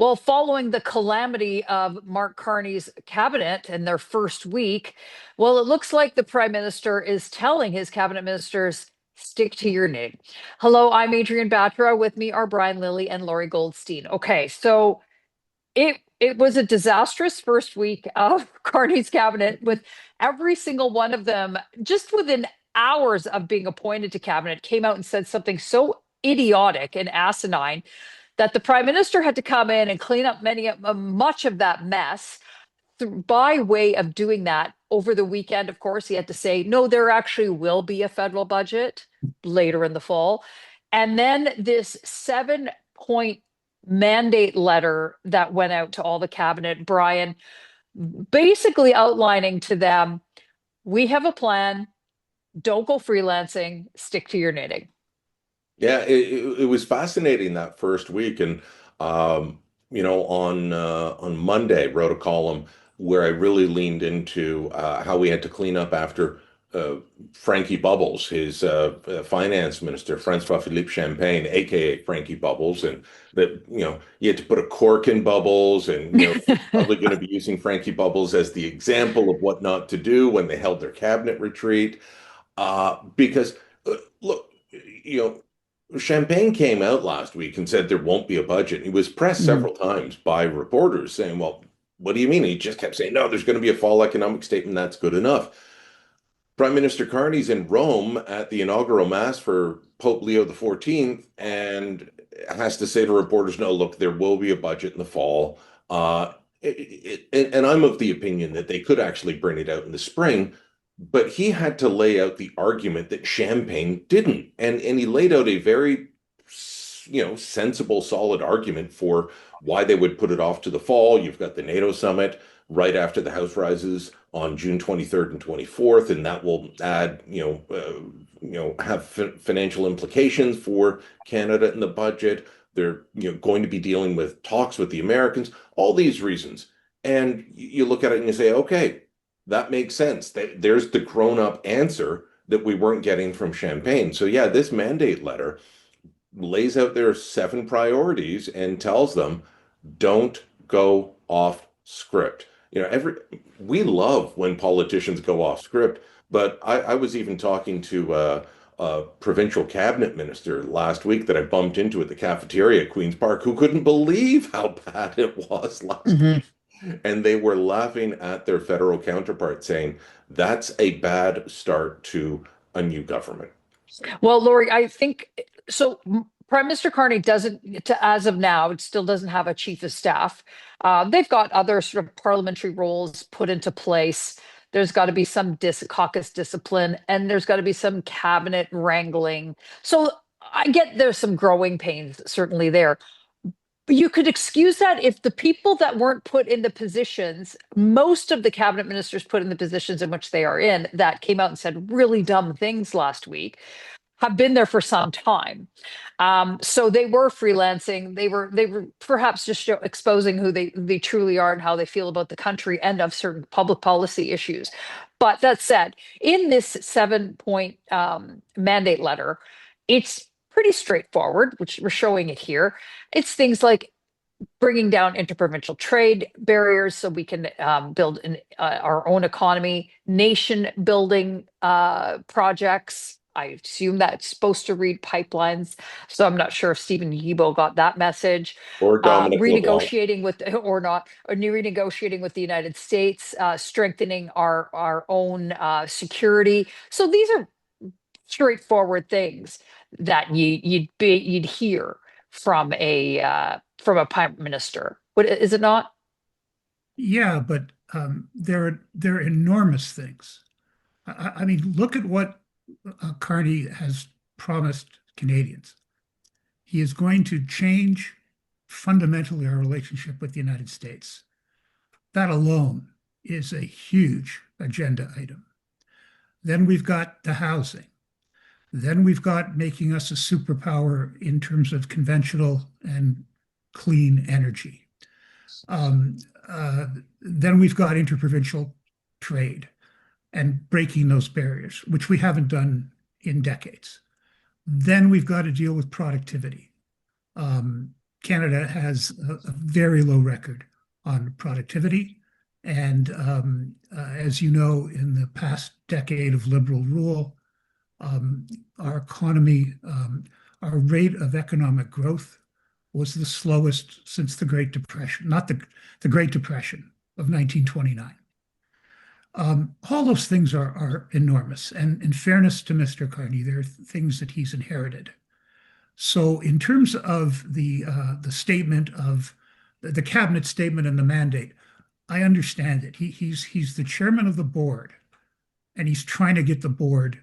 Well, following the calamity of Mark Carney's cabinet in their first week, well, it looks like the prime minister is telling his cabinet ministers, stick to your knitting. Hello, I'm Adrienne Batra. With me are Brian Lilley and Lorrie Goldstein. Okay, so it was a disastrous first week of Carney's cabinet, with every single one of them just within hours of being appointed to cabinet came out and said something so idiotic and asinine that the prime minister had to come in and clean up much of that mess. By way of doing that over the weekend, of course, he had to say, no, there actually will be a federal budget later in the fall. And then this 7 point mandate letter that went out to all the cabinet, Brian, basically outlining to them, we have a plan, don't go freelancing, stick to your knitting. Yeah, it was fascinating that first week, and on Monday wrote a column where I really leaned into how we had to clean up after uh, Frankie Bubbles, his finance minister, Francois-Philippe Champagne, aka Frankie Bubbles, and that you had to put a cork in Bubbles, and probably going to be using Frankie Bubbles as the example of what not to do when they held their cabinet retreat, because look, you know. Champagne came out last week and said there won't be a budget. He was pressed Mhm. several times by reporters saying, well, what do you mean? He just kept saying, no, there's going to be a fall economic statement. That's good enough. Prime Minister Carney's in Rome at the inaugural mass for Pope Leo XIV and has to say to reporters, no, look, there will be a budget in the fall. And I'm of the opinion that they could actually bring it out in the spring, but he had to lay out the argument that Champagne didn't. And he laid out a very, sensible, solid argument for why they would put it off to the fall. You've got the NATO summit right after the House rises on June 23rd and 24th, and that will add, have financial implications for Canada in the budget. They're, going to be dealing with talks with the Americans, all these reasons. And you look at it and you say, okay, that makes sense. There's the grown-up answer that we weren't getting from Champagne. So yeah, this mandate letter lays out their seven priorities and tells them, don't go off script. Every we love when politicians go off script, but I was even talking to a provincial cabinet minister last week that I bumped into at the cafeteria at Queen's Park who couldn't believe how bad it was last Mhm. week. And they were laughing at their federal counterpart, saying that's a bad start to a new government. Well, Lori, I think so. Prime Minister Carney doesn't, as of now, it still doesn't have a chief of staff. They've got other sort of parliamentary roles put into place. There's got to be some caucus discipline, and there's got to be some cabinet wrangling. So I get there's some growing pains certainly there. But you could excuse that if the people that weren't put in the positions, most of the cabinet ministers put in the positions in which they are in, that came out and said really dumb things last week, have been there for some time. So they were freelancing. They were perhaps just exposing who they truly are and how they feel about the country and of certain public policy issues. But that said, in this 7 point mandate letter, it's pretty straightforward, which we're showing it here. It's things like bringing down interprovincial trade barriers so we can build our own economy, nation building projects. I assume that's supposed to read pipelines. So I'm not sure if Stephen Yibo got that message. Or Dominic LeBlanc. Renegotiating with, or not, or new renegotiating with the United States, strengthening our own security. So these are straightforward things that you'd hear from a prime minister. What is it not? Yeah, but they're enormous things. I mean, look at what Carney has promised Canadians. He is going to change fundamentally our relationship with the United States. That alone is a huge agenda item. Then we've got the housing. Then we've got making us a superpower in terms of conventional and clean energy. Um, uh, then we've got interprovincial trade and breaking those barriers, which we haven't done in decades. Then we've got to deal with productivity. Um, Canada has a very low record on productivity. And as you know, in the past decade of Liberal rule, our economy, our rate of economic growth was the slowest since the Great Depression, not the Great Depression of 1929. All those things are enormous. And in fairness to Mr. Carney, there are things that he's inherited. So in terms of the statement of the cabinet statement and the mandate, I understand it. He's the chairman of the board, and he's trying to get the board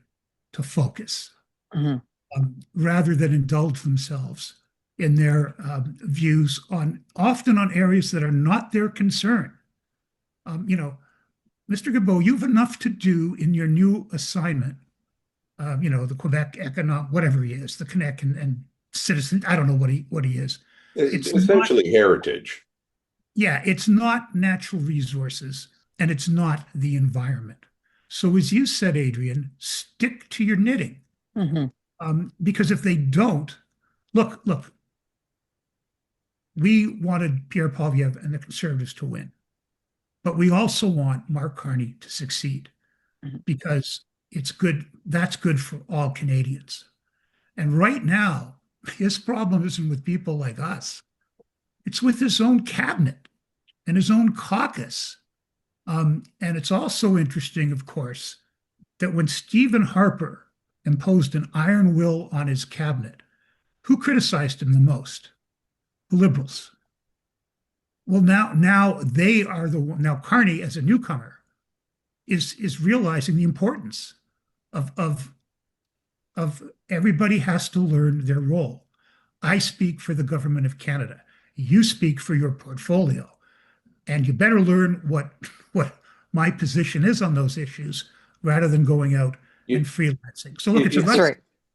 to focus rather than indulge themselves in their views often on areas that are not their concern. Mr. Guilbeault, you've enough to do in your new assignment. The Quebec economic, whatever he is, the Quebec and citizen. I don't know what he is. It's essentially heritage. Yeah, it's not natural resources, and it's not the environment. So as you said, Adrienne, stick to your knitting. Because if they don't, look, we wanted Pierre Poilievre and the Conservatives to win, but we also want Mark Carney to succeed because it's good. That's good for all Canadians. And right now, his problem isn't with people like us. It's with his own cabinet and his own caucus. And it's also interesting, of course, that when Stephen Harper imposed an iron will on his cabinet, who criticized him the most? The Liberals. Well, now they are now Carney, as a newcomer, is realizing the importance of everybody has to learn their role. I speak for the government of Canada. You speak for your portfolio. And you better learn what my position is on those issues rather than going out and freelancing. So look,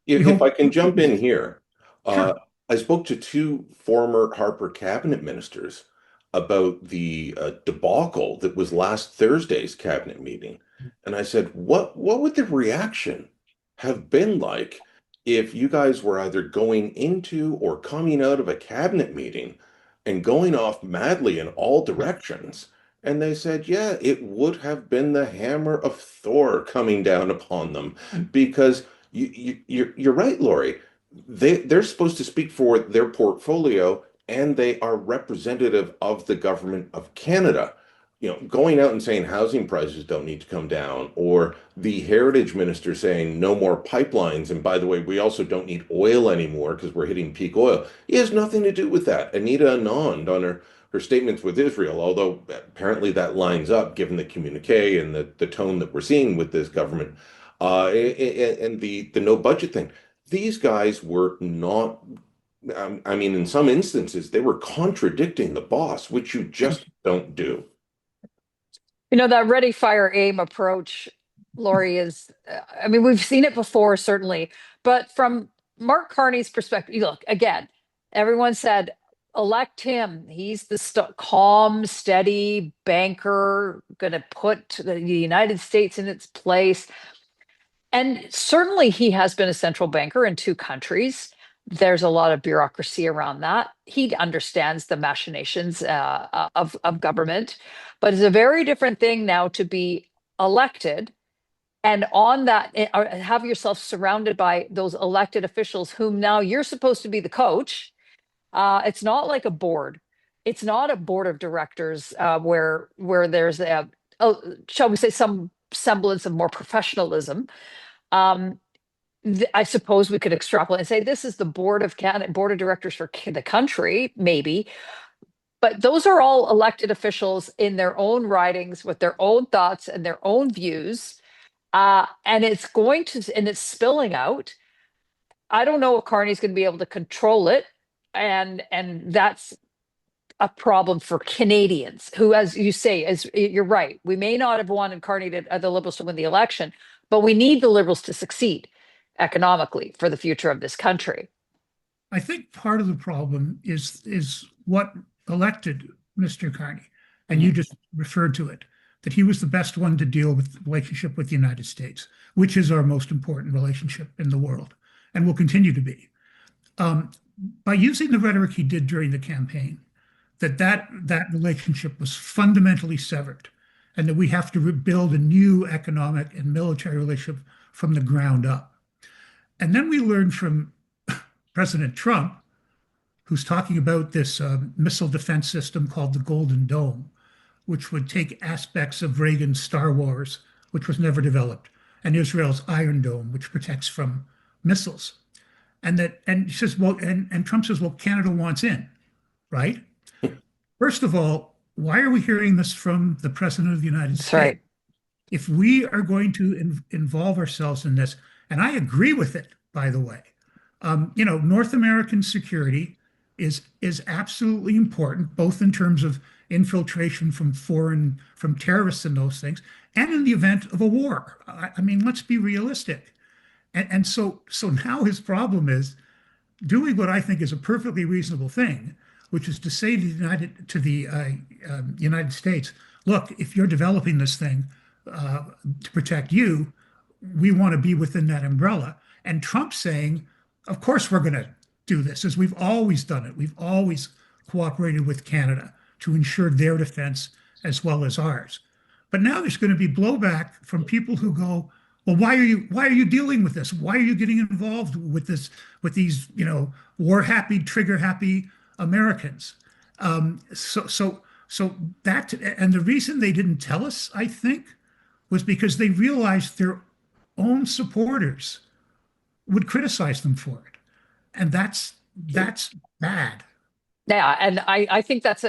if I can jump in here, sure. I spoke to two former Harper cabinet ministers about the debacle that was last Thursday's cabinet meeting. And I said, what would the reaction have been like if you guys were either going into or coming out of a cabinet meeting and going off madly in all directions? And they said, yeah, it would have been the hammer of Thor coming down upon them, because you're right, Lorrie. They're supposed to speak for their portfolio, and they are representative of the government of Canada. Going out and saying housing prices don't need to come down, or the heritage minister saying no more pipelines. And by the way, we also don't need oil anymore because we're hitting peak oil. It has nothing to do with that. Anita Anand on her statements with Israel, although apparently that lines up given the communique and the tone that we're seeing with this government, and the no budget thing. These guys were not, in some instances, they were contradicting the boss, which you just don't do. That ready, fire, aim approach, Lorrie, is, we've seen it before, certainly. But from Mark Carney's perspective, look, again, everyone said, elect him. He's the calm, steady banker, going to put the United States in its place. And certainly he has been a central banker in two countries. There's a lot of bureaucracy around that. He understands the machinations of government, but it's a very different thing now to be elected and on that, have yourself surrounded by those elected officials whom now you're supposed to be the coach. It's not like a board. It's not a board of directors where there's shall we say, some semblance of more professionalism. I suppose we could extrapolate and say this is the board of directors for the country, maybe. But those are all elected officials in their own ridings with their own thoughts and their own views. And it's spilling out. I don't know if Carney's going to be able to control it. And that's a problem for Canadians who, as you say, you're right, we may not have wanted Carney the Liberals to win the election, but we need the Liberals to succeed economically for the future of this country. I think part of the problem is what elected Mr. Carney, and you just referred to it, that he was the best one to deal with the relationship with the United States, which is our most important relationship in the world and will continue to be. by using the rhetoric he did during the campaign, that relationship was fundamentally severed, and that we have to rebuild a new economic and military relationship from the ground up. And then we learned from President Trump, who's talking about this missile defense system called the Golden Dome, which would take aspects of Reagan's Star Wars, which was never developed, and Israel's Iron Dome, which protects from missiles. And he says, well, and Trump says, well, Canada wants in, right? First of all, why are we hearing this from the President of the United That's States? right. If we are going to involve ourselves in this, and I agree with it, by the way, North American security is absolutely important, both in terms of infiltration from terrorists and those things, and in the event of a war. I mean, let's be realistic. And so now his problem is doing what I think is a perfectly reasonable thing, which is to say to the United States, look, if you're developing this thing to protect you, we want to be within that umbrella. And Trump saying, of course we're going to do this, as we've always done it. We've always cooperated with Canada to ensure their defense as well as ours. But now there's going to be blowback from people who go, well, why are you dealing with this? Why are you getting involved with this, with these, war happy, trigger happy Americans? So that, and the reason they didn't tell us, I think, was because they realized their own supporters would criticize them for it. And that's bad. Yeah, and I think that's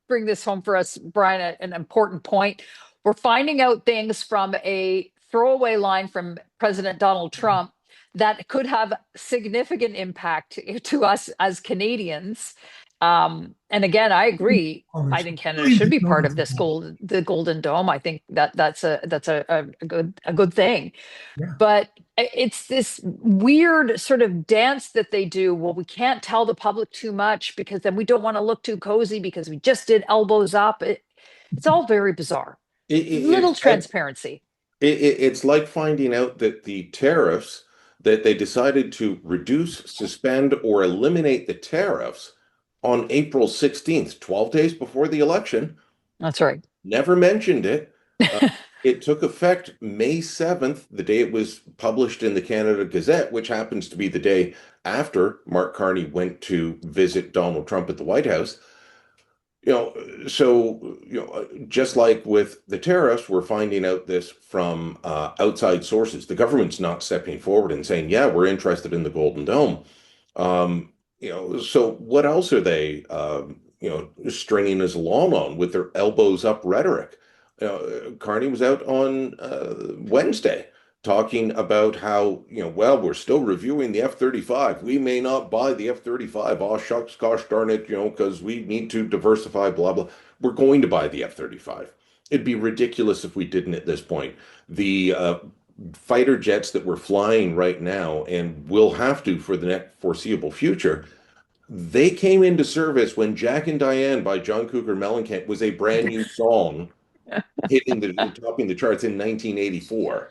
bring this home for us, Brian, an important point. We're finding out things from a throwaway line from President Donald Trump that could have significant impact to us as Canadians. And again, I agree. I think Canada should be part of the Golden Dome. I think that's a good thing. Yeah. But it's this weird sort of dance that they do. Well, we can't tell the public too much because then we don't want to look too cozy because we just did elbows up. It's all very bizarre. Little transparency. It's like finding out that the tariffs that they decided to reduce, suspend, or eliminate the tariffs on April 16th, 12 days before the election. That's right. Never mentioned it. It took effect May 7th, the day it was published in the Canada Gazette, which happens to be the day after Mark Carney went to visit Donald Trump at the White House. Just like with the tariffs, we're finding out this from outside sources. The government's not stepping forward and saying, yeah, we're interested in the Golden Dome. So what else are they, stringing us along on with their elbows up rhetoric? Carney was out on Wednesday talking about how, well, we're still reviewing the F-35. We may not buy the F-35. Oh, shucks, gosh darn it, because we need to diversify, blah, blah. We're going to buy the F-35. It'd be ridiculous if we didn't at this point. The fighter jets that we're flying right now and will have to for the next foreseeable future, they came into service when Jack and Diane by John Cougar Mellencamp was a brand new song topping the charts in 1984.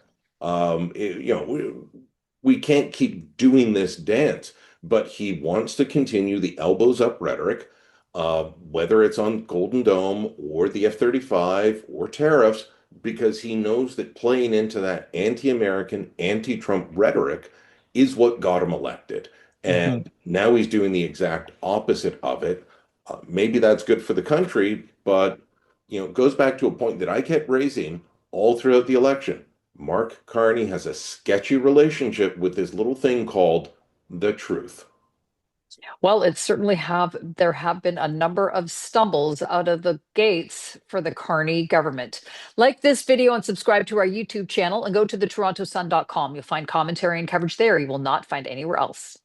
We can't keep doing this dance, but he wants to continue the elbows up rhetoric, whether it's on Golden Dome or the F-35 or tariffs, because he knows that playing into that anti-American, anti-Trump rhetoric is what got him elected. And now he's doing the exact opposite of it. Maybe that's good for the country, but it goes back to a point that I kept raising all throughout the election. Mark Carney has a sketchy relationship with this little thing called the truth. Well, there have been a number of stumbles out of the gates for the Carney government. Like this video and subscribe to our YouTube channel and go to the TorontoSun.com. You'll find commentary and coverage there you will not find anywhere else.